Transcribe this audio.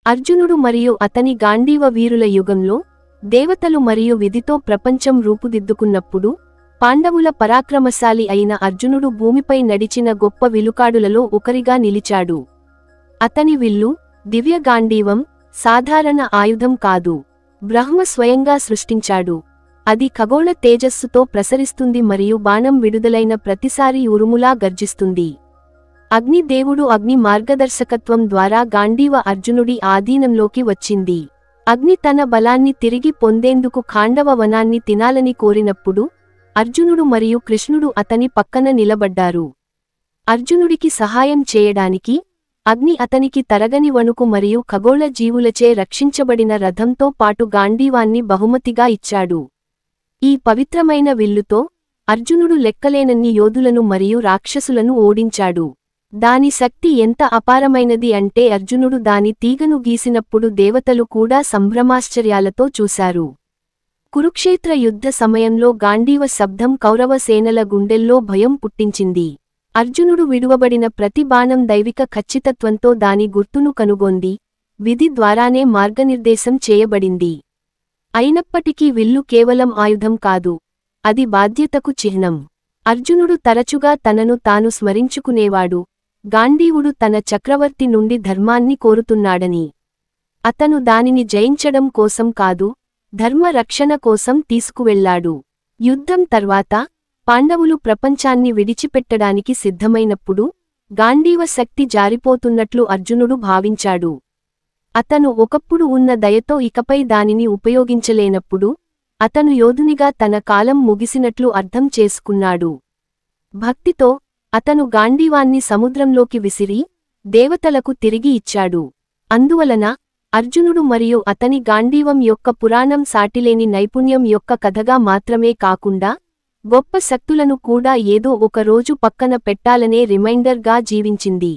అర్జునుడు మరియు అతని గాంధీవ వీరుల యుగంలో దేవతలు మరియు విధితో ప్రపంచం రూపుదిద్దుకున్నప్పుడు పాండవుల పరాక్రమశాలి అయిన అర్జునుడు భూమిపై నడిచిన గొప్ప విలుకాడులలో ఒకరిగా నిలిచాడు. అతని విల్లు దివ్య గాంధీవం సాధారణ ఆయుధం కాదు. బ్రహ్మ స్వయంగా సృష్టించాడు. అది ఖగోళ తేజస్సుతో ప్రసరిస్తుంది మరియు బాణం విడుదలైన ప్రతిసారి ఉరుములా గర్జిస్తుంది. అగ్ని దేవుడు అగ్ని మార్గదర్శకత్వం ద్వారా గాంధీవ అర్జునుడి ఆధీనంలోకి వచ్చింది. అగ్ని తన బలాన్ని తిరిగి పొందేందుకు ఖాండవ వనాన్ని తినాలని కోరినప్పుడు అర్జునుడు మరియు కృష్ణుడు అతని పక్కన నిలబడ్డారు. అర్జునుడికి సహాయం చేయడానికి అగ్ని అతనికి తరగని వణుకు మరియు ఖగోళ జీవులచే రక్షించబడిన రథంతో పాటు గాంధీవాన్ని బహుమతిగా ఇచ్చాడు. ఈ పవిత్రమైన విల్లుతో అర్జునుడు లెక్కలేనన్ని యోధులను మరియు రాక్షసులను ఓడించాడు. దాని శక్తి ఎంత అపారమైనది అంటే అర్జునుడు దాని తీగను గీసినప్పుడు దేవతలు కూడా సంభ్రమాశ్చర్యాలతో చూశారు. కురుక్షేత్ర యుద్ధ సమయంలో గాంధీవ శబ్దం కౌరవ సేనల గుండెల్లో భయం పుట్టించింది. అర్జునుడు విడువబడిన ప్రతి బాణం దైవిక ఖచ్చితత్వంతో దాని గుర్తును కనుగొంది. విధి ద్వారానే మార్గనిర్దేశం చేయబడింది. అయినప్పటికీ విల్లు కేవలం ఆయుధం కాదు, అది బాధ్యతకు చిహ్నం. అర్జునుడు తరచుగా తనను తాను స్మరించుకునేవాడు, గాంధీవుడు తన చక్రవర్తి నుండి ధర్మాన్ని కోరుతున్నాడని. అతను దానిని జయించడం కోసం కాదు, ధర్మ రక్షణ కోసం తీసుకువెళ్లాడు. యుద్ధం తర్వాత పాండవులు ప్రపంచాన్ని విడిచిపెట్టడానికి సిద్ధమైనప్పుడు గాంధీవ శక్తి జారిపోతున్నట్లు అర్జునుడు భావించాడు. అతను ఒకప్పుడు ఉన్న దయతో ఇకపై దానిని ఉపయోగించలేనప్పుడు అతను యోధునిగా తన కాలం ముగిసినట్లు అర్థం చేసుకున్నాడు. భక్తితో అతను గాంధీవాన్ని సముద్రంలోకి విసిరి దేవతలకు తిరిగి ఇచ్చాడు. అందువలన అర్జునుడు మరియు అతని గాంధీవం యొక్క పురాణం సాటిలేని నైపుణ్యం యొక్క కథగా మాత్రమే కాకుండా గొప్ప శక్తులను కూడా ఏదో ఒక రోజు పక్కన పెట్టాలనే రిమైండర్గా జీవించింది.